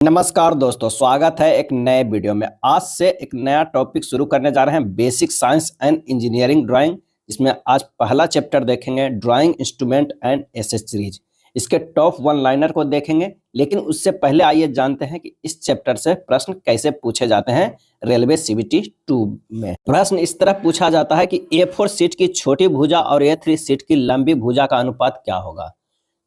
नमस्कार दोस्तों, स्वागत है एक नए वीडियो में। आज से एक नया टॉपिक शुरू करने जा रहे हैं, basic science and engineering drawing. इसमें आज पहला चैप्टर देखेंगे, ड्राइंग इंस्ट्रूमेंट एंड एसेसरीज। इसके टॉप वन लाइनर को देखेंगे, लेकिन उससे पहले आइए जानते हैं कि इस चैप्टर से प्रश्न कैसे पूछे जाते हैं रेलवे सीबीटी 2 में। प्रश्न इस तरह पूछा जाता है कि A4 सीट की छोटी भुजा और A3 सीट की लंबी भुजा का अनुपात क्या होगा।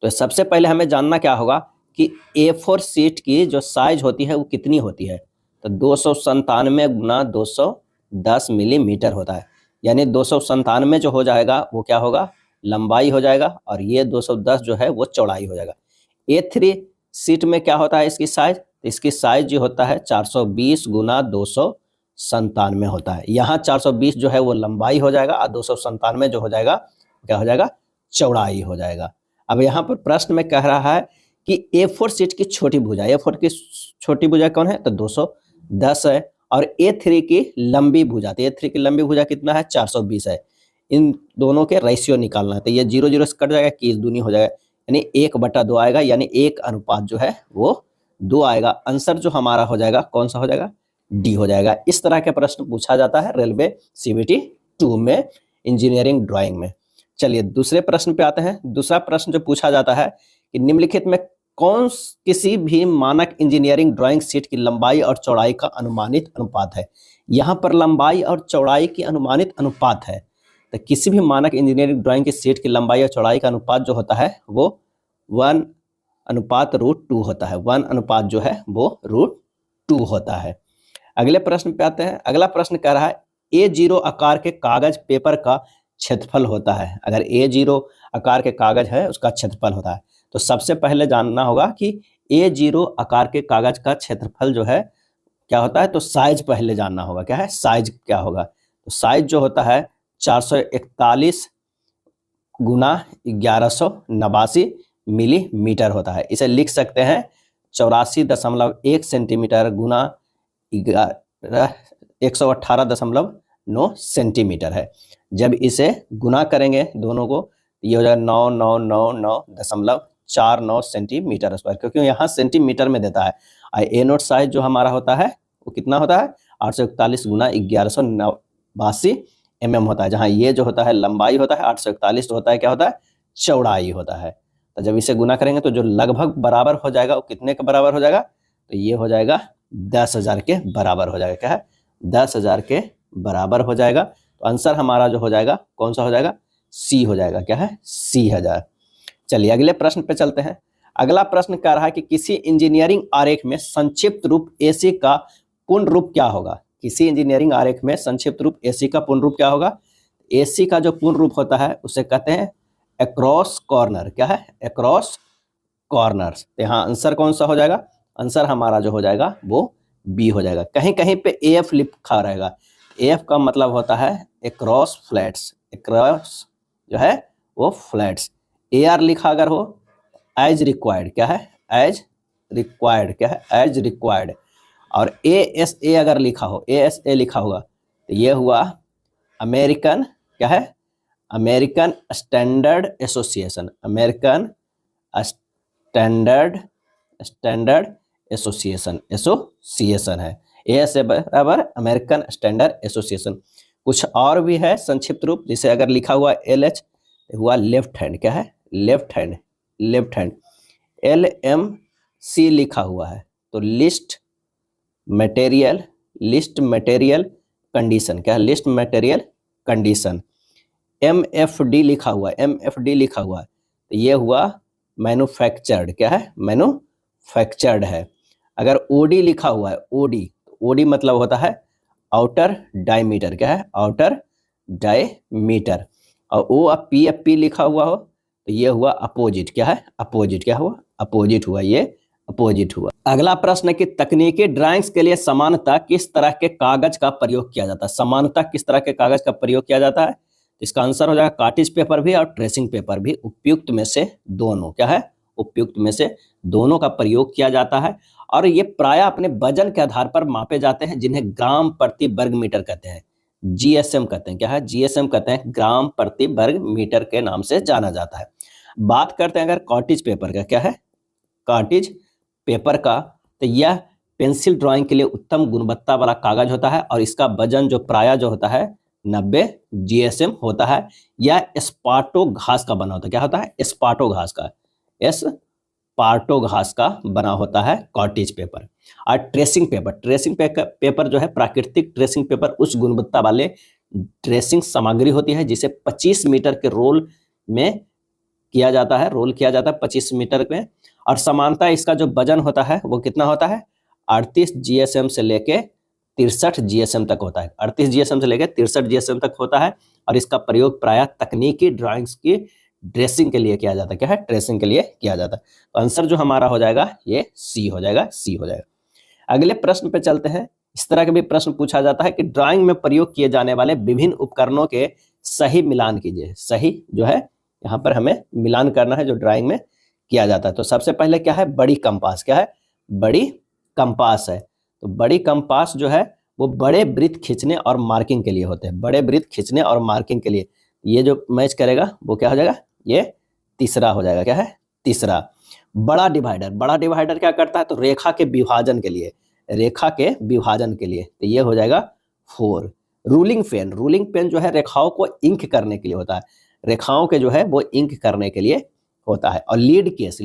तो सबसे पहले हमें जानना क्या होगा कि A4 सीट की जो साइज होती है वो कितनी होती है। तो 297 गुना 210 मिलीमीटर होता है, यानी 297 जो हो जाएगा वो क्या होगा, लंबाई हो जाएगा, और ये 210 जो है वो चौड़ाई हो जाएगा। A3 सीट में क्या होता है इसकी साइज, तो इसकी साइज जो होता है 420 गुना 297 होता है। यहाँ 420 जो है वो लंबाई हो जाएगा और 297 जो हो जाएगा क्या हो जाएगा, चौड़ाई हो जाएगा। अब यहाँ पर प्रश्न में कह रहा है कि A4 सीट की छोटी भुजा, A4 की छोटी भुजा कौन है, तो 210 है, और A3 की लंबी भुजा, तो A3 की लंबी भुजा कितना है, 420 है। इन दोनों के रेशियो निकालना है, तो ये 0 0 से कट जाएगा, की दूनी हो जाएगा, यानी 1/2 आएगा, यानी 1 अनुपात जो है वो 2 आएगा। आंसर जो हमारा हो जाएगा कौन सा हो जाएगा, डी हो जाएगा। इस तरह के प्रश्न पूछा जाता है रेलवे सीबीटी 2 में, इंजीनियरिंग ड्राइंग में। चलिए दूसरे प्रश्न पे आते हैं। दूसरा प्रश्न जो पूछा जाता है कि निम्नलिखित में किसी भी मानक इंजीनियरिंग ड्राइंग शीट की लंबाई और चौड़ाई का अनुमानित अनुपात है। यहाँ पर लंबाई और चौड़ाई की अनुमानित अनुपात है, तो किसी भी मानक इंजीनियरिंग ड्राइंग की शीट की लंबाई और चौड़ाई का अनुपात जो होता है वो 1:√2 होता है। 1 अनुपात जो है वो √2 होता है। अगले प्रश्न पे आते हैं। अगला प्रश्न कह रहा है A0 आकार के कागज पेपर का क्षेत्रफल होता है। अगर A0 आकार के कागज है उसका क्षेत्रफल होता है, तो सबसे पहले जानना होगा कि A0 आकार के कागज का क्षेत्रफल जो है क्या होता है, तो साइज पहले जानना होगा। क्या है साइज, क्या होगा, तो साइज जो होता है 441 गुना 1189 मिलीमीटर होता है। इसे लिख सकते हैं 84.1 सेंटीमीटर गुना 118.9 सेंटीमीटर है। जब इसे गुना करेंगे दोनों को, ये हो जाएगा 9999.49 सेंटीमीटर स्क्वायर, क्योंकि यहाँ सेंटीमीटर में देता है। A नोट साइज जो हमारा होता है वो कितना होता है, 841 गुना 1189 mm होता है, जहाँ ये जो होता है लंबाई होता है, 841 तो होता है क्या होता है, चौड़ाई होता है। तो जब इसे गुना करेंगे तो जो लगभग बराबर हो जाएगा वो कितने के बराबर हो जाएगा, तो ये हो जाएगा 10,000 के बराबर हो जाएगा। क्या है, 10,000 के बराबर हो जाएगा। तो आंसर हमारा जो हो जाएगा कौन सा हो जाएगा, सी हो जाएगा। क्या है, सी 1000। चलिए अगले प्रश्न पे चलते हैं। अगला प्रश्न कह रहा है कि किसी इंजीनियरिंग आरेख में संक्षिप्त रूप AC का पूर्ण रूप क्या होगा। किसी इंजीनियरिंग आरेख में संक्षिप्त रूप AC का पूर्ण रूप क्या होगा। AC का जो पूर्ण रूप होता है उसे कहते हैं अक्रॉस कॉर्नर। क्या है, अक्रॉस कॉर्नर्स। तो यहाँ आंसर कौन सा हो जाएगा, आंसर हमारा जो हो जाएगा वो बी हो जाएगा। कहीं कहीं पे AF लिखा रहेगा। AF का मतलब होता है अक्रॉस फ्लैट्स, अक्रॉस जो है वो फ्लैट्स। AR लिखा अगर हो एज रिक्वायर्ड, क्या है, एज रिक्वायर्ड, क्या है, एज रिक्वायर्ड। और ASA अगर लिखा हो, ASA लिखा होगा, तो ये हुआ अमेरिकन, क्या है, American standard association, American standard association है। ASA बराबर अमेरिकन स्टैंडर्ड एसोसिएशन। कुछ और भी है संक्षिप्त रूप, जिसे अगर लिखा हुआ LH हुआ लेफ्ट हैंड, क्या है, left hand, left hand. LMC लिखा हुआ है तो लिस्ट मटेरियल कंडीशन, क्या है, लिस्ट मटेरियल कंडीशन। MFD लिखा हुआ है, MFD लिखा हुआ है तो ये हुआ मैन्युफैक्चर्ड, क्या है, मैन्युफैक्चर्ड है। अगर OD लिखा हुआ है, OD मतलब होता है आउटर डायमीटर, क्या है, आउटर डायमीटर। और OPFP लिखा हुआ हो तो ये हुआ अपोजिट, क्या है, अपोजिट, क्या हुआ, अपोजिट हुआ, ये अपोजिट हुआ। अगला प्रश्न है कि तकनीकी ड्राइंग्स के लिए सामान्यतः किस तरह के कागज का प्रयोग किया जाता है। सामान्यतः किस तरह के कागज का प्रयोग किया जाता है, इसका आंसर हो जाएगा कार्टिज पेपर भी और ट्रेसिंग पेपर भी। उपयुक्त में से दोनों, क्या है, उपयुक्त में से दोनों का प्रयोग किया जाता है। और ये प्रायः अपने वजन के आधार पर मापे जाते हैं, जिन्हें ग्राम प्रति वर्ग मीटर कहते हैं, GSM कहते हैं। क्या है, GSM कहते हैं, ग्राम प्रति वर्ग मीटर के नाम से जाना जाता है। बात करते हैं अगर कार्टिज पेपर का, क्या है, कार्टिज पेपर का, तो यह पेंसिल ड्राइंग के लिए उत्तम गुणवत्ता वाला कागज होता है और इसका वजन जो प्रायः जो होता है 90 GSM होता है। यह एस्पार्टो घास का बना होता है। क्या होता है? एस्पार्टो घास का, एस्पार्टो घास का बना होता है कॉटेज पेपर। और ट्रेसिंग पेपर जो है प्राकृतिक ट्रेसिंग पेपर उच्च गुणवत्ता वाले ट्रेसिंग सामग्री होती है जिसे 25 मीटर के रोल में किया जाता है, 25 मीटर में। और समानता इसका जो वजन होता है वो कितना होता है? 38 GSM से लेके 63 GSM तक होता है। 38 GSM से लेके 63 GSM तक होता है और इसका प्रयोग प्रायः तकनीकी ड्राइंग्स की ड्रेसिंग के लिए किया जाता है। क्या है? ट्रेसिंग के लिए किया जाता है। तो आंसर जो हमारा हो जाएगा ये सी हो जाएगा, सी हो जाएगा। अगले प्रश्न पे चलते हैं। इस तरह का भी प्रश्न पूछा जाता है कि ड्राइंग में प्रयोग किए जाने वाले विभिन्न उपकरणों के सही मिलान कीजिए। सही जो है यहाँ पर हमें मिलान करना है जो ड्राइंग में किया जाता है। तो सबसे पहले क्या है? बड़ी कंपास। क्या है? बड़ी कंपास है। तो बड़ी कंपास जो है वो बड़े वृत्त खींचने और मार्किंग के लिए होते हैं। बड़े वृत्त खींचने और मार्किंग के लिए ये जो मैच करेगा वो क्या हो जाएगा? ये तीसरा हो जाएगा। क्या है? तीसरा। बड़ा डिवाइडर क्या करता है? तो रेखा के विभाजन के लिए, तो ये हो जाएगा 4। रूलिंग पेन जो है रेखाओं को इंक करने के लिए होता है, रेखाओं के जो है वो इंक करने के लिए होता है। और लीड केस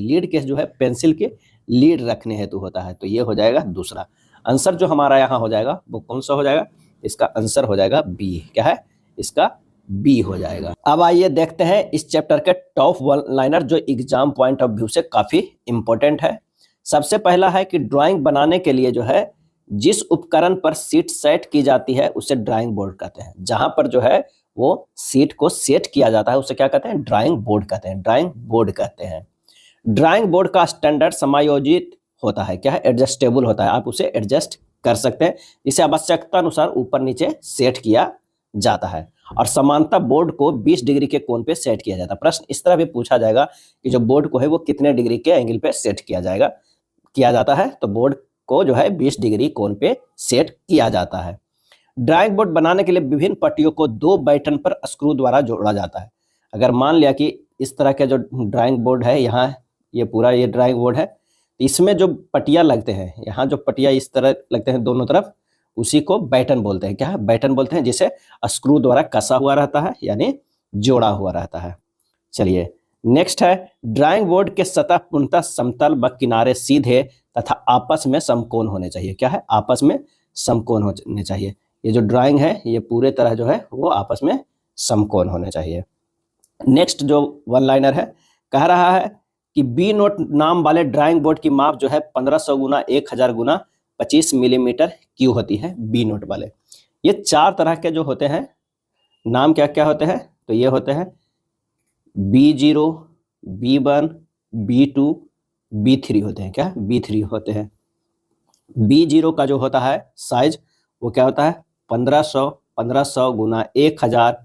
जो है पेंसिल के लीड रखने हेतु होता है। तो ये हो जाएगा दूसरा। आंसर जो हमारा यहाँ हो जाएगा वो कौन सा हो जाएगा? इसका आंसर हो जाएगा बी। क्या है? इसका बी हो जाएगा। अब आइए देखते हैं इस चैप्टर के टॉप 1 लाइनर जो एग्जाम पॉइंट ऑफ व्यू से काफी इंपॉर्टेंट है। सबसे पहला है कि ड्राइंग बनाने के लिए जो है जिस उपकरण पर सीट सेट की जाती है उसे ड्राइंग बोर्ड कहते हैं। जहां पर जो है वो सीट को सेट किया जाता है उसे क्या कहते हैं? ड्राइंग बोर्ड कहते हैं। ड्राइंग बोर्ड का स्टैंडर्ड समायोजित होता है। क्या है? एडजस्टेबल होता है। आप उसे एडजस्ट कर सकते हैं। इसे आवश्यकता अनुसार ऊपर नीचे सेट किया जाता है। और समानता बोर्ड को 20 डिग्री के कोण पे सेट किया जाता है। प्रश्न इस तरह भी पूछा जाएगा कि जो बोर्ड को है वो कितने डिग्री के एंगल पे सेट किया जाता है। तो बोर्ड को जो है 20 डिग्री कोण पे सेट किया जाता है। ड्राइंग बोर्ड बनाने के लिए विभिन्न पट्टियों को 2 बटन पर स्क्रू द्वारा जोड़ा जाता है। अगर मान लिया कि इस तरह का जो ड्राइंग बोर्ड है, यहाँ ये पूरा ये ड्राइंग बोर्ड है, इसमें जो पट्टियाँ लगते हैं, यहाँ जो पट्टियाँ इस तरह लगते हैं दोनों तरफ, उसी को बैटन बोलते हैं। क्या है? बैटन बोलते हैं, जिसे स्क्रू द्वारा कसा हुआ रहता है यानी जोड़ा हुआ रहता है। चलिए नेक्स्ट है, ड्राइंग बोर्ड के सतह पूर्णतः समतल व किनारे सीधे तथा आपस में समकोण होने चाहिए। क्या है? आपस में समकोण होने चाहिए। ये जो ड्राइंग है ये पूरे तरह जो है वो आपस में समकोण होने चाहिए। नेक्स्ट जो 1 लाइनर है, कह रहा है कि बी नोट नाम वाले ड्राइंग बोर्ड की माप जो है 1500 गुना 1000 गुना 25 मिलीमीटर क्यू होती है। बी नोट वाले ये 4 तरह के जो होते हैं नाम क्या क्या होते हैं? तो ये होते हैं B0, B1, B2, B3 होते हैं। क्या? B3 होते हैं। B0 का जो होता है साइज वो क्या होता है? 1500 गुना 1000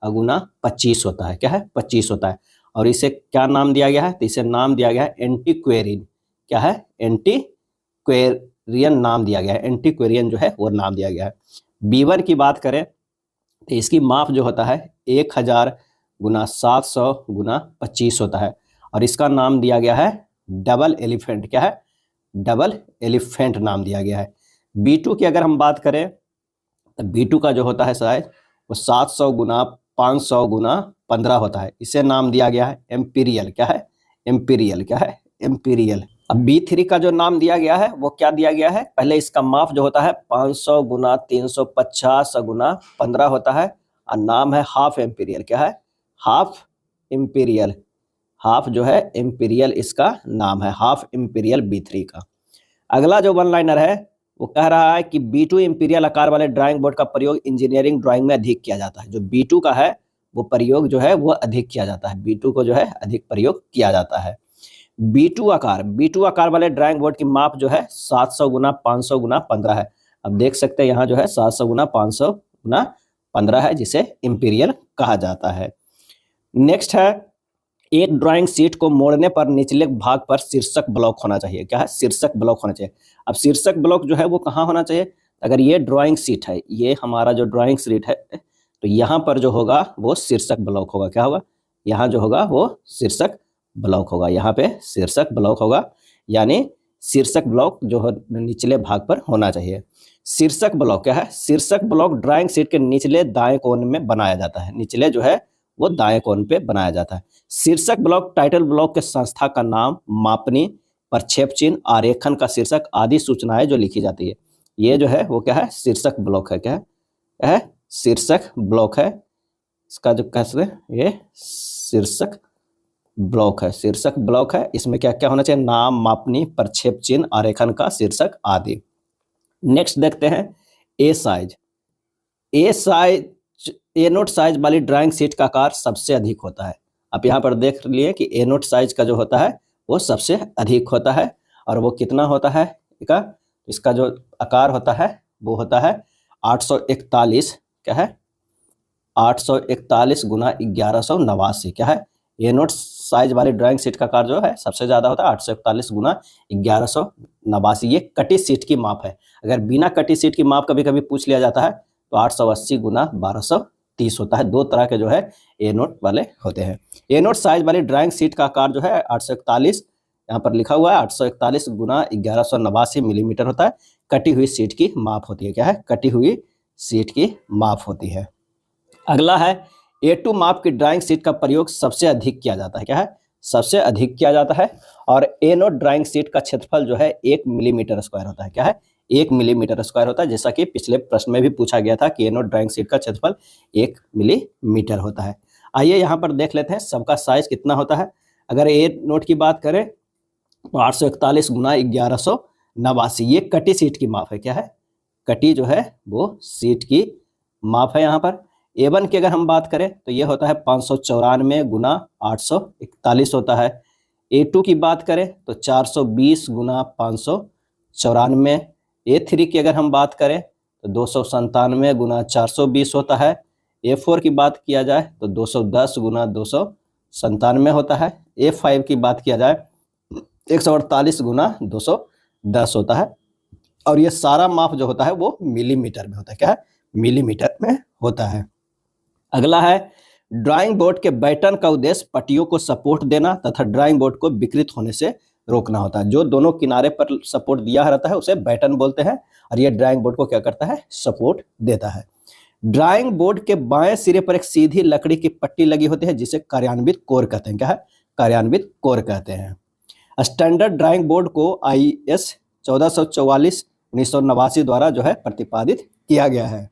गुना 25 होता है। क्या है? 25 होता है। और इसे क्या नाम दिया गया है? तो इसे नाम दिया गया है एंटीक्वेरियन। क्या है? एंटीक्वेरियन नाम दिया गया है। एंटीक्वेरियन जो है वो नाम दिया गया है। B1 की बात करें तो इसकी माप जो होता है 1000 गुना 700 गुना 25 होता है। और इसका नाम दिया गया है डबल एलिफेंट। क्या है? डबल एलिफेंट नाम दिया गया है। B2 की अगर हम बात करें तो B2 का जो होता है साइज वो 700 गुना 500 गुना 15 होता है। इसे नाम दिया गया है एम्पीरियल। क्या है? एम्पीरियल। क्या है? एम्पीरियल। अब B3 का जो नाम दिया गया है वो क्या दिया गया है? पहले इसका माप जो होता है 500 गुना 350 गुना 15 होता है और नाम है हाफ एम्पीरियल। क्या है? Half Amperian. हाफ जो है एम्पीरियल इसका नाम है, हाफ एम्पीरियल B3 का। अगला जो 1 लाइनर है वो कह रहा है कि B2 एम्पीरियल आकार वाले ड्राइंग बोर्ड का प्रयोग इंजीनियरिंग ड्राइंग में अधिक किया जाता है। जो B2 का है वो प्रयोग जो है वो अधिक किया जाता है। B2 को जो है अधिक प्रयोग किया जाता है। B2 आकार वाले ड्राइंग बोर्ड की माप जो है 700 गुना 500 गुना 15 है। अब देख सकते हैं यहाँ जो है 700 गुना 500 गुना 15 है, जिसे इंपीरियल कहा जाता है। नेक्स्ट है, एक ड्राइंग शीट को मोड़ने पर निचले भाग पर शीर्षक ब्लॉक होना चाहिए। क्या है? शीर्षक ब्लॉक होना चाहिए। अब शीर्षक ब्लॉक जो है वो कहाँ होना चाहिए? अगर ये ड्राइंग शीट है, ये हमारा जो ड्राइंग शीट है, तो यहाँ पर जो होगा वो शीर्षक ब्लॉक होगा। क्या होगा? यहाँ जो होगा वो शीर्षक ब्लॉक होगा। यहाँ पे शीर्षक ब्लॉक होगा, यानी शीर्षक ब्लॉक जो है निचले भाग पर होना चाहिए। शीर्षक ब्लॉक क्या है? शीर्षक ब्लॉक ड्राइंग शीट के निचले दाएं कोने में बनाया जाता है। निचले जो है वो दाएं कोने पे बनाया जाता है। शीर्षक ब्लॉक टाइटल ब्लॉक के संस्था का नाम, मापनी, प्रक्षेप चिन्ह, आरेखन का शीर्षक आदि सूचनाएं जो लिखी जाती है, ये जो है वो क्या है? शीर्षक ब्लॉक है। क्या है? शीर्षक ब्लॉक है। इसका जो कह सकते हैं ये शीर्षक ब्लॉक है। शीर्षक ब्लॉक है, इसमें क्या क्या होना चाहिए? नाम, मापनी, प्रक्षेप चिन्ह, आरेखन का शीर्षक आदि। नेक्स्ट देखते हैं ए साइज। ए नोट साइज वाली ड्राइंग शीट का आकार सबसे अधिक होता है। आप यहाँ पर देख लिए कि ए नोट साइज का जो होता है वो सबसे अधिक होता है। और वो कितना होता है? इसका जो आकार होता है वो होता है 841। क्या है? 841 गुना 1189। क्या है? ए नोट साइज वाली ड्राइंग शीट का आकार जो है सबसे ज़्यादा होता है 841 गुना 1189। ये कटी शीट की माप है। अगर बिना कटी शीट की माप कभी कभी पूछ लिया जाता है तो 880 गुना 1230 होता है। दो तरह के जो है ए नोट वाले होते हैं। ए नोट साइज वाली ड्राइंग शीट का आकार जो है 841, यहाँ पर लिखा हुआ है 841 गुना 1189 मिलीमीटर होता है। कटी हुई शीट की माप होती है। क्या है? कटी हुई शीट की माप होती है। अगला है A2 माप की ड्राइंग शीट का प्रयोग सबसे अधिक किया जाता है। क्या है? सबसे अधिक किया जाता है। और ए नोट ड्राइंग शीट का क्षेत्रफल जो है 1 मिलीमीटर स्क्वायर होता है। क्या है? 1 मिलीमीटर स्क्वायर होता है। जैसा कि पिछले प्रश्न में भी पूछा गया था कि ए नोट ड्राइंग शीट का क्षेत्रफल 1 मिलीमीटर होता है। आइए यहाँ पर देख लेते हैं सबका साइज कितना होता है। अगर ए नोट की बात करें तो 841 गुना 1189, ये कटी सीट की माप है। क्या है? कटी जो है वो सीट की माप है। यहाँ पर A1 की अगर हम बात करें तो ये होता है 594 गुना 841 होता है। A2 की बात करें तो 420 गुना 594। A3 की अगर हम बात करें तो 297 गुना 420 होता है। A4 की बात किया जाए तो 210 गुना 297 होता है। A5 की बात किया जाए 148 गुना 210 होता है। और ये सारा माप जो होता है वो मिलीमीटर में होता है। क्या है? मिलीमीटर में होता है। अगला है ड्राइंग बोर्ड के बैटन का उद्देश्य पट्टियों को सपोर्ट देना तथा ड्राइंग बोर्ड को विकृत होने से रोकना होता है। जो दोनों किनारे पर सपोर्ट दिया रहता है उसे बैटन बोलते हैं। और ये ड्राइंग बोर्ड को क्या करता है? सपोर्ट देता है। ड्राइंग बोर्ड के बाएं सिरे पर एक सीधी लकड़ी की पट्टी लगी होती है जिसे कार्यान्वित कोर कहते हैं। क्या है? कार्यान्वित कोर कहते हैं। स्टैंडर्ड ड्राइंग बोर्ड को IS 1444/1989 द्वारा जो है प्रतिपादित किया गया है।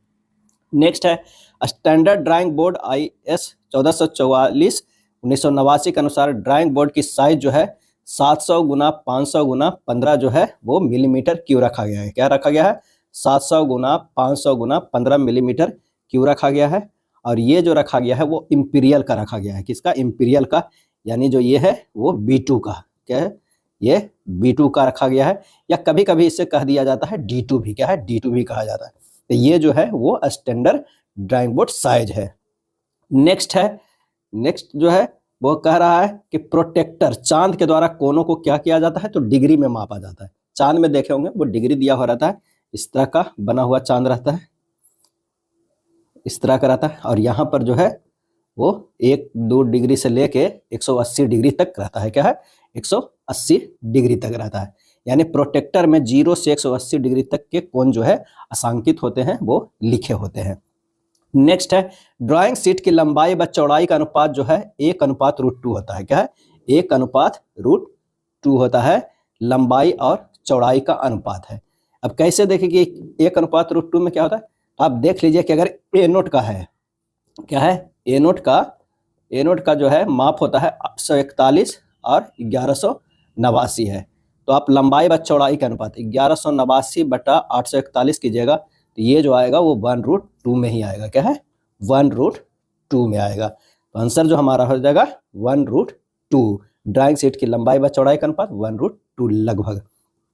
नेक्स्ट है स्टैंडर्ड ड्राइंग बोर्ड IS 1444/1989 के अनुसार ड्राइंग बोर्ड की साइज जो है 700 गुना 500 गुना 15 जो है वो मिलीमीटर क्यूब रखा गया है। क्या रखा गया है? 700 गुना 500 गुना 15 मिलीमीटर क्यूब रखा गया है। और ये जो रखा गया है वो इंपीरियल का रखा गया है। किसका? इंपीरियल का, यानी जो ये है वो B2 का। क्या है? ये B2 का रखा गया है। या कभी कभी इसे कह दिया जाता है D2 भी। क्या है? D2 भी कहा जाता है। तो ये जो है वो स्टैंडर्ड ड्राइंग बोर्ड साइज है। नेक्स्ट जो है वो कह रहा है कि प्रोटेक्टर, चांद के द्वारा कोनों को क्या किया जाता है? तो डिग्री में मापा जाता है। चांद में देखे होंगे वो डिग्री दिया हुआ रहता है। इस तरह का बना हुआ चांद रहता है, इस तरह का रहता है। और यहाँ पर जो है वो 1-2 डिग्री से लेके 180 डिग्री तक रहता है। क्या है? 180 डिग्री तक रहता है। यानी प्रोटेक्टर में 0 से 180 डिग्री तक के कोण जो है अंशांकित होते हैं, वो लिखे होते हैं। नेक्स्ट है ड्राइंग शीट की लंबाई व चौड़ाई का अनुपात जो है 1:√2 होता है। क्या है? 1:√2 होता है। लंबाई और चौड़ाई का अनुपात है। अब कैसे देखें कि 1:√2 में क्या होता है? आप देख लीजिए कि अगर ए नोट का है, क्या है? ए नोट का जो है माप होता है 841 और 1189 है। तो आप लंबाई व चौड़ाई का अनुपात 1189/841 कीजिएगा तो ये जो आएगा वो 1√2 में ही आएगा। क्या है? 1√2 में आएगा। तो आंसर जो हमारा हो जाएगा 1√2। ड्राइंग शीट की लंबाई व चौड़ाई का अनुपात 1√2 लगभग।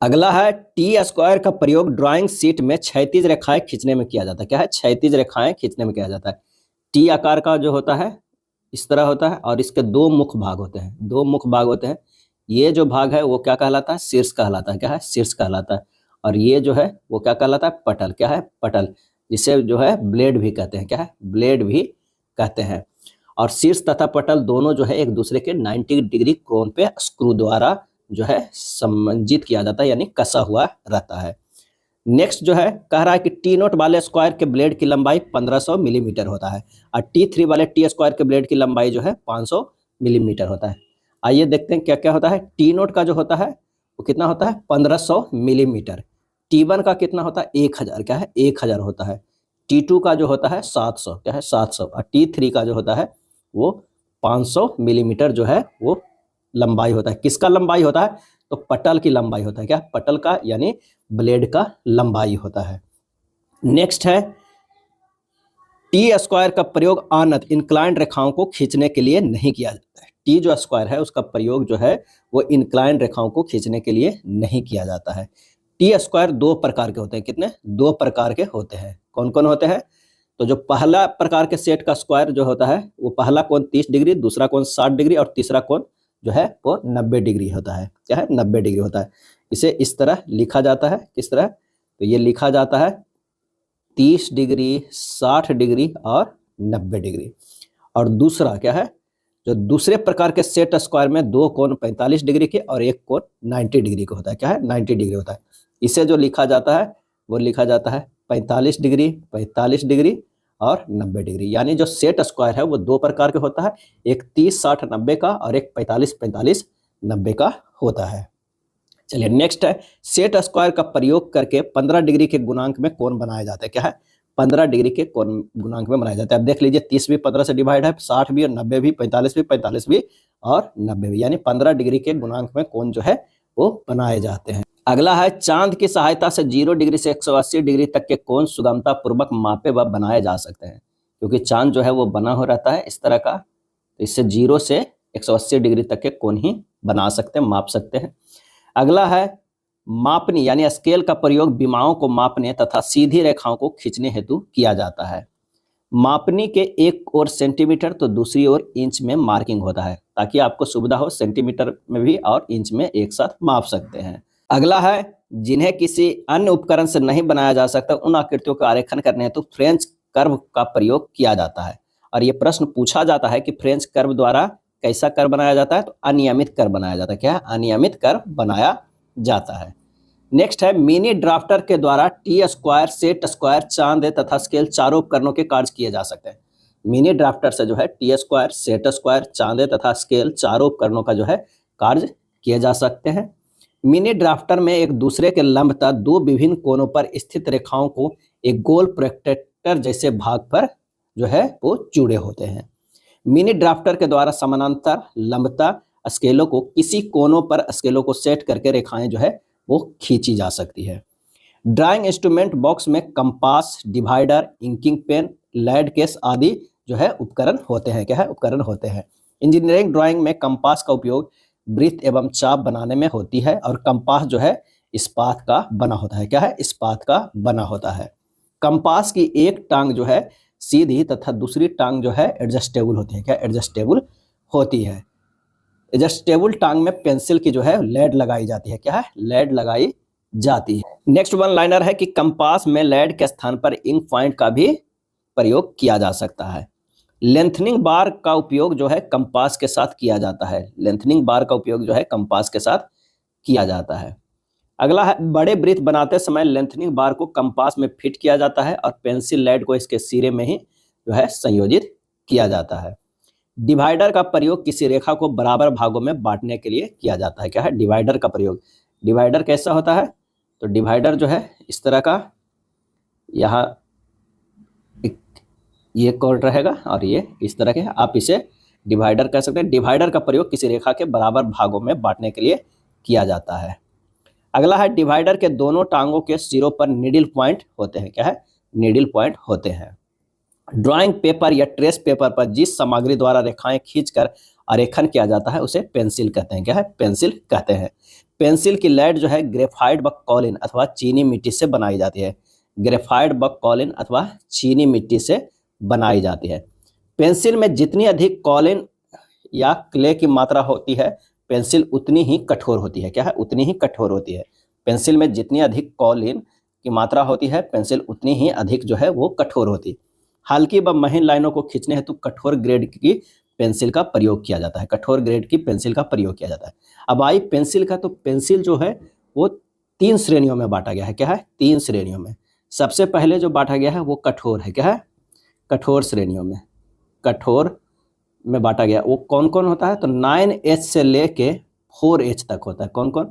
अगला है टी स्क्वायर का प्रयोग ड्राइंग शीट में क्षैतिज रेखाएं खींचने में किया जाता है। क्या है? क्षैतिज रेखाएं खींचने में किया जाता है। टी आकार का जो होता है इस तरह होता है और इसके 2 मुख्य भाग होते हैं। 2 मुख्य भाग होते हैं। ये जो भाग है वो क्या कहलाता है? शीर्ष कहलाता है। क्या है? शीर्ष कहलाता है। और ये जो है वो क्या कहलाता है? पटल। क्या है? पटल, जिसे जो है ब्लेड भी कहते हैं। क्या है? ब्लेड भी कहते हैं। और शीर्ष तथा पटल दोनों जो है एक दूसरे के 90 डिग्री कोण पे स्क्रू द्वारा जो है संयोजित किया जाता है, यानी कसा हुआ रहता है। नेक्स्ट जो है कह रहा है कि टी नोट वाले स्क्वायर के ब्लेड की लंबाई 1500 मिलीमीटर होता है और T3 वाले टी स्क्वायर के ब्लेड की लंबाई जो है 500 मिलीमीटर होता है। आइए देखते हैं क्या क्या होता है। टी नोट का जो होता है वो कितना होता है 1500 मिलीमीटर। T1 का कितना होता है 1000, क्या है 1000 होता है। T2 का जो होता है 700, क्या है 700 और T3 का जो होता है वो 500 मिलीमीटर जो है वो लंबाई होता है। किसका लंबाई होता है? तो पटल की लंबाई होता है, क्या पटल का यानी ब्लेड का लंबाई होता है। नेक्स्ट है टी स्क्वायर का प्रयोग अनंत इंक्लाइंड रेखाओं को खींचने के लिए नहीं किया जाता है। टी जो स्क्वायर है उसका प्रयोग जो है वो इंक्लाइंड रेखाओं को खींचने के लिए नहीं किया जाता है। टी स्क्वायर दो प्रकार के होते हैं, कितने? दो प्रकार के होते हैं। कौन कौन होते हैं? तो जो पहला प्रकार के सेट का स्क्वायर जो होता है वो पहला कोण 30 डिग्री, दूसरा कोण 60 डिग्री और तीसरा कोण जो है वो 90 डिग्री होता है, क्या है 90 डिग्री होता है। इसे इस तरह लिखा जाता है, किस तरह? तो ये लिखा जाता है 30 डिग्री, 60 डिग्री और 90 डिग्री। और दूसरा क्या है? जो दूसरे प्रकार के सेट स्क्वायर में दो कोण 45 डिग्री के और एक कोण 90 डिग्री का होता है, क्या है 90 डिग्री होता है। इसे जो लिखा जाता है वो लिखा जाता है 45 डिग्री, 45 डिग्री और 90 डिग्री। यानी जो सेट स्क्वायर है वो दो प्रकार के होता है, एक 30 60 90 का और एक 45 45 90 का होता है। चलिए नेक्स्ट है सेट स्क्वायर का प्रयोग करके 15 डिग्री के गुणांक में कोण बनाया जाता है, क्या है 15 डिग्री के कोण गुणांक में बनाया जाता है। अब देख लीजिए 30 भी 15 से डिवाइड है, 60 भी और 90 भी, 45 भी 45 भी और 90 भी, यानी 15 डिग्री के गुणांक में कोण जो है वो बनाए जाते हैं। अगला है चांद की सहायता से 0 डिग्री से 180 डिग्री तक के कोण सुगमता पूर्वक मापे व बनाए जा सकते हैं। क्योंकि चांद जो है वो बना हो रहता है इस तरह का, तो इससे 0 से 180 डिग्री तक के कोण ही बना सकते हैं, माप सकते हैं। अगला है मापनी यानी स्केल का प्रयोग विमाओं को मापने तथा सीधी रेखाओं को खींचने हेतु किया जाता है। मापनी के एक ओर सेंटीमीटर तो दूसरी ओर इंच में मार्किंग होता है, ताकि आपको सुविधा हो सेंटीमीटर में भी और इंच में एक साथ माप सकते हैं। अगला है जिन्हें किसी अन्य उपकरण से नहीं बनाया जा सकता उन आकृतियों का आरेखन करने हेतु फ्रेंच कर्व का प्रयोग किया जाता है। और ये प्रश्न पूछा जाता है कि फ्रेंच कर्व द्वारा कैसा कर्व बनाया जाता है? तो अनियमित कर्व बनाया जाता है, क्या है अनियमित कर्व बनाया जाता है। नेक्स्ट है मिनी ड्राफ्टर के द्वारा टी स्क्वायर, सेट स्क्वायर, चांद तथा स्केल चारों उपकरणों के कार्य किए जा सकते हैं। मिनी ड्राफ्टर से जो है टी स्क्वायर, सेट स्क्वायर, चांद तथा स्केल चारों उपकरणों का जो है कार्य किए जा सकते हैं। मिनी ड्राफ्टर में एक दूसरे के लंबतः दो विभिन्न कोनों पर स्थित रेखाओं को एक गोल प्रोट्रैक्टर जैसे भाग पर जो है वो जुड़े होते हैं। मिनी ड्राफ्टर के द्वारा समानांतर लंबतः स्केलों को किसी कोनों पर स्केलों को सेट करके रेखाएं जो है वो खींची जा सकती है। ड्राइंग इंस्ट्रूमेंट बॉक्स में compass, divider, inking pen, lead case आदि जो है उपकरण होते हैं, क्या है उपकरण होते हैं। इंजीनियरिंग ड्राइंग में कंपास का उपयोग वृत्त एवं चाप बनाने में होती है और कंपास जो है इस्पात का बना होता है, क्या है इस्पात का बना होता है। कंपास की एक टांग जो है सीधी तथा दूसरी टांग जो है एडजस्टेबल होती है, क्या एडजस्टेबल होती है। एडजस्टेबल टांग में पेंसिल की जो है लेड लगाई जाती है, क्या है लेड लगाई जाती है। नेक्स्ट वन लाइनर है कि कंपास में लेड के स्थान पर इंक पॉइंट का भी प्रयोग किया जा सकता है। लेंथनिंग बार का उपयोग जो है कंपास के साथ किया जाता है। लेंथनिंग बार का उपयोग जो है कंपास के साथ किया जाता है। अगला है बड़े वृत्त बनाते समय लेंथनिंग बार को कंपास में फिट किया जाता है और पेंसिल लेड को इसके सिरे में ही जो है संयोजित किया जाता है। डिवाइडर का प्रयोग किसी रेखा को बराबर भागों में बांटने के लिए किया जाता है, क्या है डिवाइडर का प्रयोग। डिवाइडर कैसा होता है? तो डिवाइडर जो है इस तरह का, यहाँ ये कोण रहेगा और ये इस तरह के, आप इसे डिवाइडर कह सकते हैं। डिवाइडर का प्रयोग किसी रेखा के बराबर भागों में बांटने के लिए किया जाता है। अगला है डिवाइडर के दोनों टांगों के सिरों पर नीडल पॉइंट होते हैं, क्या है नीडल पॉइंट होते हैं। ड्राइंग पेपर या ट्रेस पेपर पर जिस सामग्री द्वारा रेखाएं खींचकर आरेखन किया जाता है उसे पेंसिल कहते हैं, क्या है पेंसिल कहते हैं। पेंसिल की लेड जो है ग्रेफाइट व कॉलिन अथवा चीनी मिट्टी से बनाई जाती है। ग्रेफाइट व कॉलिन अथवा चीनी मिट्टी से बनाई जाती है। पेंसिल में जितनी अधिक कॉलिन या क्ले की मात्रा होती है पेंसिल उतनी ही कठोर होती है, क्या है उतनी ही कठोर होती है। पेंसिल में जितनी अधिक कॉलिन की मात्रा होती है पेंसिल उतनी ही अधिक जो है वो कठोर होती है। हल्की व महीन लाइनों को खींचने हेतु कठोर ग्रेड की पेंसिल का प्रयोग किया जाता है, कठोर ग्रेड की पेंसिल का प्रयोग किया जाता है। अब आई पेंसिल का, तो पेंसिल जो है वो 3 श्रेणियों में बांटा गया है। क्या है? 3 श्रेणियों में। सबसे पहले जो बांटा गया है वो कठोर है। क्या है? कठोर श्रेणियों में, कठोर में बांटा गया। वो कौन कौन होता है? तो 9H से लेके 4H तक होता है। कौन कौन?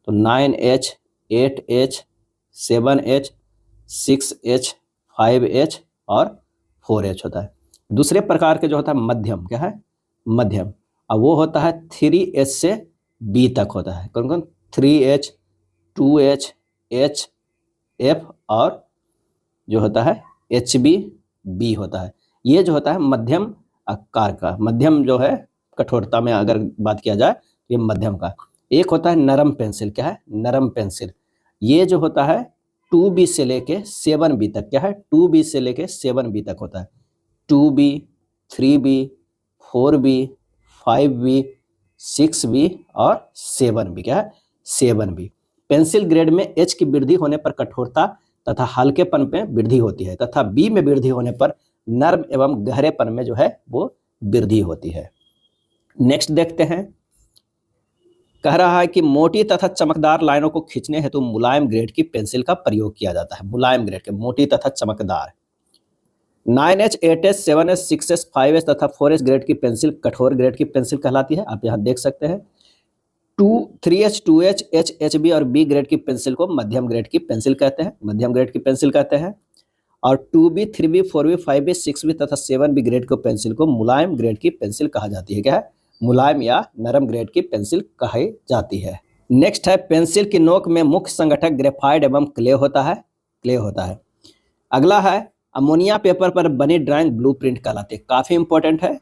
तो 9H, 8H, 7H, 6H, 5H और 4H होता है। दूसरे प्रकार के जो होता है मध्यम। क्या है? मध्यम। अब वो होता है 3H से B तक होता है। कौन कौन? 3H, 2H, H, F और जो होता है HB होता है। ये जो होता है मध्यम आकार का, मध्यम जो है कठोरता में अगर बात किया जाए तो ये मध्यम का। एक होता है नरम पेंसिल। क्या है? नरम पेंसिल। ये जो होता है 2B से लेके 7B तक। क्या है? 2B से लेके 7B तक होता है। 2B, 3B, 4B, 5B, 6B और 7B। क्या है? 7B। पेंसिल ग्रेड में H की वृद्धि होने पर कठोरता तथा हल्केपन में वृद्धि होती है, तथा B में वृद्धि होने पर नर्म एवं गहरेपन में जो है वो वृद्धि होती है। नेक्स्ट देखते हैं। कह रहा है कि मोटी तथा चमकदार लाइनों को खींचने हेतु मुलायम ग्रेड की पेंसिल का प्रयोग किया जाता है। मुलायम ग्रेड के, मोटी तथा चमकदार। 9H, 8H, 7H, 6H, 5H तथा 4H ग्रेड की पेंसिल कठोर ग्रेड की पेंसिल कहलाती है। आप यहाँ देख सकते हैं। 3H, 2H, H, HB और B ग्रेड की पेंसिल को मध्यम ग्रेड की पेंसिल कहते हैं। मध्यम ग्रेड की पेंसिल कहते हैं। और 2B, 3B, 4B, 5B, 6B तथा 7B ग्रेड की पेंसिल को मुलायम ग्रेड की पेंसिल कहा जाती है। क्या है? मुलायम या नरम ग्रेड की पेंसिल कही जाती है। नेक्स्ट है, पेंसिल की नोक में मुख्य संगठक ग्रेफाइट एवं क्ले होता है। क्ले होता है। अगला है, अमोनिया पेपर पर बनी ड्राइंग ब्लूप्रिंट कहलाती है। काफी इंपॉर्टेंट है।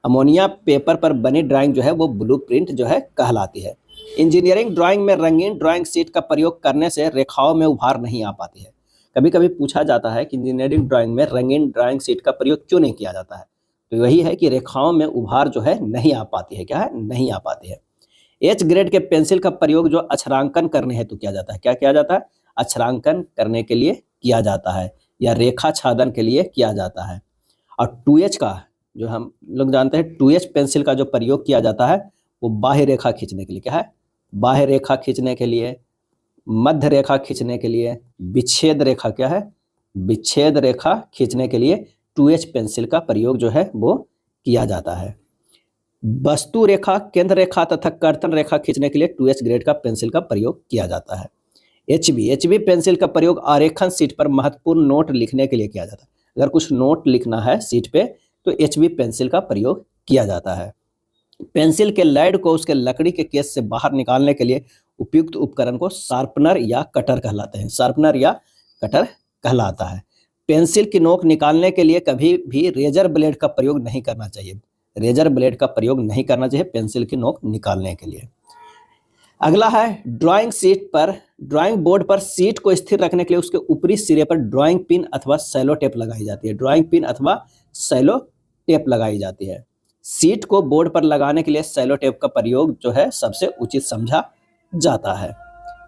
अमोनिया पेपर पर बनी ड्राइंग जो है वो ब्लूप्रिंट जो है कहलाती है। इंजीनियरिंग ड्राइंग में रंगीन ड्राइंग शीट का प्रयोग करने से रेखाओं में उभार नहीं आ पाती है। कभी कभी पूछा जाता है कि इंजीनियरिंग ड्राइंग में रंगीन ड्राइंग शीट का प्रयोग क्यों नहीं किया जाता है? तो वही है कि रेखाओं में उभार जो है नहीं आ पाती है। क्या है? नहीं आ पाती है। H ग्रेड के पेंसिल का प्रयोग जो अक्षरांकन करने हेतु किया जाता है। क्या किया जाता है? अक्षरांकन करने के लिए किया जाता है या रेखा छादन के लिए किया जाता है। और 2H का, जो हम लोग जानते हैं 2H पेंसिल का जो प्रयोग किया जाता है वो बाह्य रेखा खींचने के लिए। क्या है? बाह्य रेखा खींचने के लिए, मध्य रेखा खींचने के लिए, विच्छेद रेखा। क्या है? विच्छेद रेखा खींचने के लिए 2H पेंसिल का प्रयोग जो है वो किया जाता है। वस्तु रेखा, केंद्र रेखा तथा कर्तन रेखा खींचने के लिए 2H ग्रेड का पेंसिल का प्रयोग किया जाता है। HB पेंसिल का प्रयोग आरेखन सीट पर महत्वपूर्ण नोट लिखने के लिए किया जाता है। अगर कुछ नोट लिखना है सीट पे तो HB पेंसिल का प्रयोग किया जाता है। पेंसिल के लेड को उसके लकड़ी के केस से बाहर निकालने के लिए उपयुक्त उपकरण को शार्पनर या कटर कहलाते हैं। शार्पनर या कटर कहलाता है। पेंसिल की नोक निकालने के लिए कभी भी रेजर ब्लेड का प्रयोग नहीं करना चाहिए। रेजर ब्लेड का प्रयोग नहीं करना चाहिए पेंसिल की नोक निकालने के लिए। अगला है, ड्राइंग बोर्ड पर सीट को स्थिर रखने के लिए उसके ऊपरी सिरे पर ड्राइंग पिन अथवा सेलो टेप लगाई जाती है। ड्राइंग पिन अथवा सेलो टेप लगाई जाती है। सीट को बोर्ड पर लगाने के लिए सेलो टेप का प्रयोग जो है सबसे उचित समझा जाता है।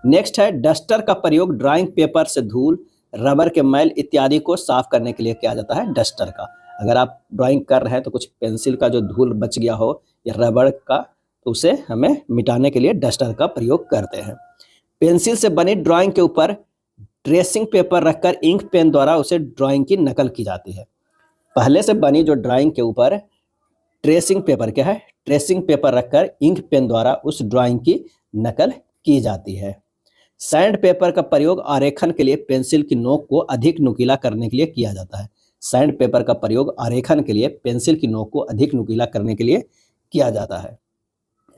नेक्स्ट है, डस्टर का प्रयोग ड्राइंग पेपर से धूल, रबर के मैल इत्यादि को साफ करने के लिए किया जाता है। डस्टर का, अगर आप ड्राइंग कर रहे हैं तो कुछ पेंसिल का जो धूल बच गया हो या रबर का, तो उसे हमें मिटाने के लिए डस्टर का प्रयोग करते हैं। पेंसिल से बनी ड्राइंग के ऊपर ट्रेसिंग पेपर रखकर इंक पेन द्वारा उसे ड्राइंग की नकल की जाती है। पहले से बनी जो ड्राइंग के ऊपर ट्रेसिंग पेपर, क्या है? ट्रेसिंग पेपर रखकर इंक पेन द्वारा उस ड्राइंग की नकल की जाती है। सैंड पेपर का प्रयोग आरेखन के लिए पेंसिल की नोक को अधिक नुकीला करने के लिए किया जाता है। सैंड पेपर का प्रयोग आरेखन के लिए पेंसिल की नोक को अधिक नुकीला करने के लिए किया जाता है।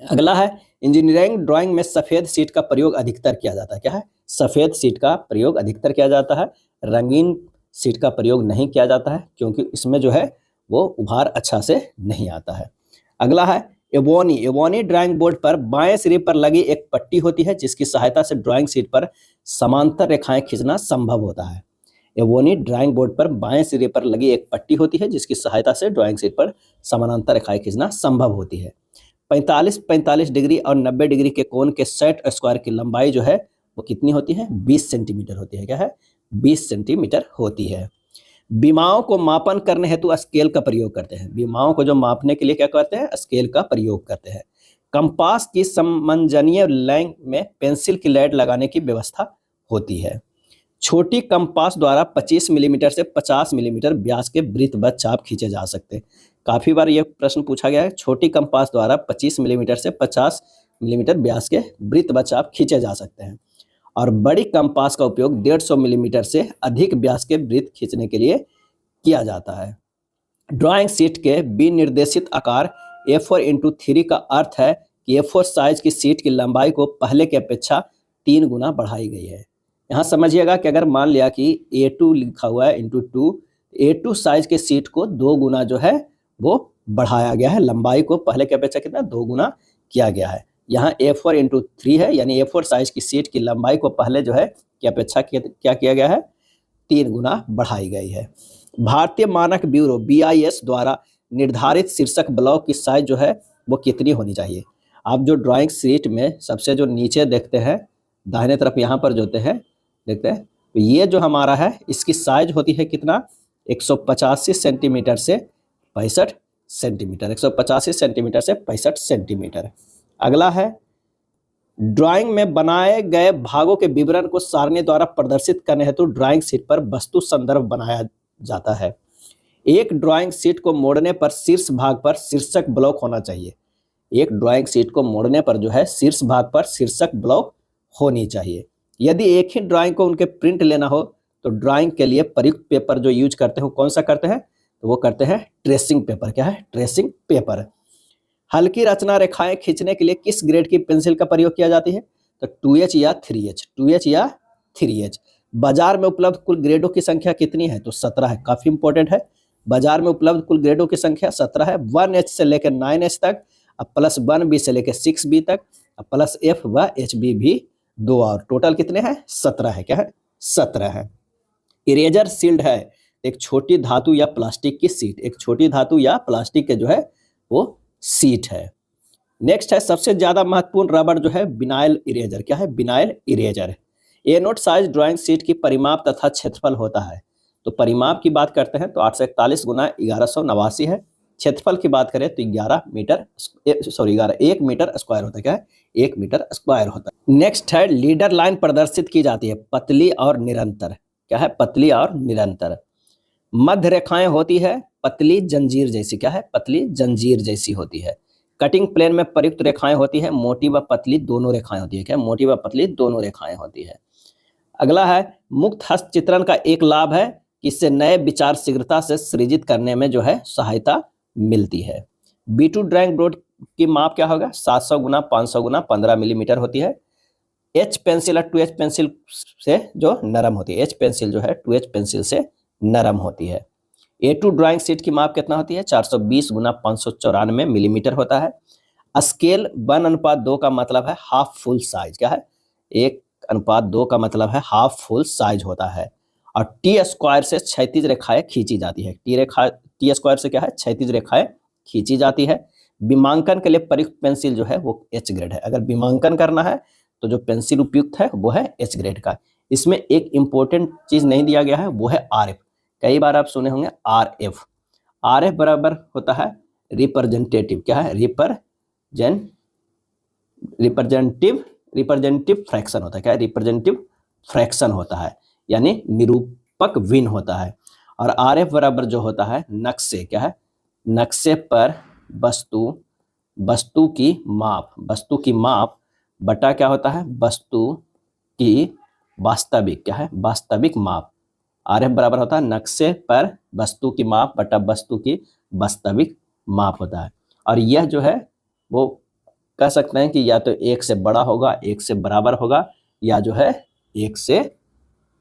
अगला है, इंजीनियरिंग ड्राइंग में सफेद सीट का प्रयोग अधिकतर किया जाता है। क्या है? सफेद सीट का प्रयोग अधिकतर किया जाता है। रंगीन सीट का प्रयोग नहीं किया जाता है क्योंकि इसमें जो है वो उभार अच्छा से नहीं आता है। अगला है, एवोनी ड्राइंग बोर्ड पर बाएं सिरे पर लगी एक पट्टी होती है जिसकी सहायता से ड्राइंग शीट पर समांतर रेखाएं खींचना संभव होता है। एवोनी ड्राइंग बोर्ड पर बाएं सिरे पर लगी एक पट्टी होती है जिसकी सहायता से ड्राइंग शीट पर समानांतर रेखाएं खींचना संभव होती है। 45 डिग्री और 90 डिग्री के कोण के सेट स्क्वायर की लंबाई जो है वो कितनी होती है? 20 सेंटीमीटर होती है। क्या है? 20 सेंटीमीटर होती है। विमाओं को मापन करने हेतु स्केल का प्रयोग करते हैं। विमाओं को जो मापने के लिए क्या करते हैं, स्केल का प्रयोग करते हैं। कंपास की समंजनीय लाइन में पेंसिल की लेड लगाने की व्यवस्था होती है। छोटी कंपास द्वारा 25 मिलीमीटर से 50 मिलीमीटर व्यास के वृत्त व चाप खींचे जा सकते हैं। काफी बार यह प्रश्न पूछा गया है। छोटी कंपास द्वारा 25 मिलीमीटर से 50 मिलीमीटर व्यास के वृत्त व चाप खींचे जा सकते हैं और बड़ी कंपास का उपयोग 150 मिलीमीटर से अधिक व्यास के वृत्त खींचने के लिए किया जाता है। ड्राइंग शीट के विनिर्देशित आकार A4x3 का अर्थ है कि A4 साइज की शीट की लंबाई को पहले की अपेक्षा 3 गुना बढ़ाई गई है। यहाँ समझिएगा कि अगर मान लिया कि A2 लिखा हुआ है इंटू 2, A2 साइज के शीट को 2 गुना जो है वो बढ़ाया गया है। लंबाई को पहले की अपेक्षा कितना 2 गुना किया गया है। यहाँ A4x3 है, यानी A4 साइज की शीट की लंबाई को पहले जो है की अपेक्षा क्या किया गया है, 3 गुना बढ़ाई गई है। भारतीय मानक ब्यूरो BIS द्वारा निर्धारित शीर्षक ब्लॉक की साइज जो है वो कितनी होनी चाहिए। आप जो ड्राइंग शीट में सबसे जो नीचे देखते हैं, दाहिने तरफ यहाँ पर जो होते हैं देखते हैं, तो ये जो हमारा है इसकी साइज होती है कितना, 185 सेंटीमीटर से 65 सेंटीमीटर, 185 सेंटीमीटर से 65 सेंटीमीटर। अगला है, ड्राइंग में बनाए गए भागों के विवरण को सारणी द्वारा प्रदर्शित करने हेतु ड्राइंग शीट पर वस्तु संदर्भ बनाया जाता है। एक ड्राइंग शीट को मोड़ने पर शीर्ष भाग पर शीर्षक ब्लॉक होना चाहिए। एक ड्राइंग शीट को मोड़ने पर जो है शीर्ष भाग पर शीर्षक ब्लॉक होनी चाहिए। यदि एक ही ड्राइंग को उनके प्रिंट लेना हो तो ड्राइंग के लिए प्रयुक्त पेपर जो यूज करते हैं कौन सा करते हैं, तो वो करते हैं ट्रेसिंग पेपर। क्या है, ट्रेसिंग पेपर। हल्की रचना रेखाएं खींचने के लिए किस ग्रेड की पेंसिल का प्रयोग किया जाती है, तो 2H या 3H, 2H या 3H। बाजार में उपलब्ध कुल ग्रेडों की संख्या कितनी है, तो 17 है। काफी इंपॉर्टेंट है। बाजार में उपलब्ध कुल ग्रेडों की संख्या 17 है। 1H से लेकर 9H तक, अब +1B से लेकर 6B तक, अब +F व HB भी 2 और टोटल कितने हैं, 17 है। क्या है, 17 है। इरेजर शील्ड है एक छोटी धातु या प्लास्टिक की सीट, एक छोटी धातु या प्लास्टिक के जो है वो सीट है। नेक्स्ट है, सबसे ज्यादा महत्वपूर्ण रबड़ जो है विनाइल इरेजर। क्या है, vinyl eraser. A0 size drawing sheet की परिमाप तथा क्षेत्रफल होता है। तो परिमाप की बात करते हैं तो 841 गुना 1189 है। क्षेत्रफल की बात करें तो 1 मीटर स्क्वायर होता है। क्या है, 1 मीटर स्क्वायर होता है। नेक्स्ट है, लीडर लाइन प्रदर्शित की जाती है पतली और निरंतर। क्या है, पतली और निरंतर। मध्य रेखाएं होती है पतली जंजीर जैसी। क्या है, पतली जंजीर जैसी होती है। कटिंग प्लेन में प्रयुक्त रेखाएं होती है मोटी व पतली दोनों रेखाएं होती है। क्या, मोटी व पतली दोनों रेखाएं होती है। अगला है, मुक्त हस्त चित्रण का एक लाभ है कि इससे नए विचार शीघ्रता से सृजित करने में जो है सहायता मिलती है। B2 ड्राइंग बोर्ड की माप क्या होगा, 700 गुना 500 गुना 15 मिलीमीटर होती है। H पेंसिल और 2H पेंसिल से जो नरम होती है, H पेंसिल जो है 2H पेंसिल से नरम होती है। A2 ड्राइंग शीट की माप कितना होती है, 420 गुना 594 मिलीमीटर होता है। स्केल 1:2 का मतलब है हाफ फुल साइज। क्या है, 1:2 का मतलब है हाफ फुल साइज होता है। और टी स्क्वायर से क्षैतिज रेखाएं खींची जाती है। टी स्क्वायर से क्या है, क्षैतिज रेखाएं खींची जाती है। विमांकन के लिए प्रयुक्त पेंसिल जो है वो H ग्रेड है। अगर विमांकन करना है तो जो पेंसिल उपयुक्त है वो है H ग्रेड का। इसमें एक इंपॉर्टेंट चीज नहीं दिया गया है, वो है RF। कई बार आप सुने होंगे RF। RF बराबर होता है रिप्रेजेंटेटिव। क्या है, रिप्रेजेंटेटिव फ्रैक्शन होता है। क्या है, रिप्रेजेंटेटिव फ्रैक्शन होता है, यानी निरूपक विन होता है। और RF बराबर जो होता है नक्शे। क्या है, नक्शे पर वस्तु की माप बटा क्या होता है, वस्तु की वास्तविक। क्या है, वास्तविक माप। RF बराबर होता है नक्शे पर वस्तु की माप बटा वस्तु की वास्तविक माप होता है। और यह जो है वो कह सकते हैं कि या तो 1 से बड़ा होगा, 1 से बराबर होगा, या जो है 1 से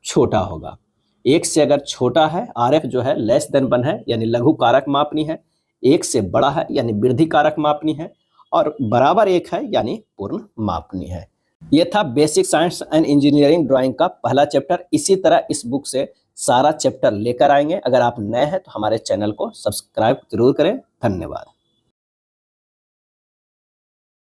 छोटा होगा। 1 से अगर छोटा है, RF जो है लेस देन 1 है, यानी लघु कारक मापनी है। 1 से बड़ा है यानी वृद्धि कारक मापनी है, और बराबर 1 है यानी पूर्ण मापनी है। यह था basic science and engineering drawing का पहला चैप्टर। इसी तरह इस बुक से सारा चैप्टर लेकर आएंगे। अगर आप नए हैं तो हमारे चैनल को सब्सक्राइब जरूर करें। धन्यवाद।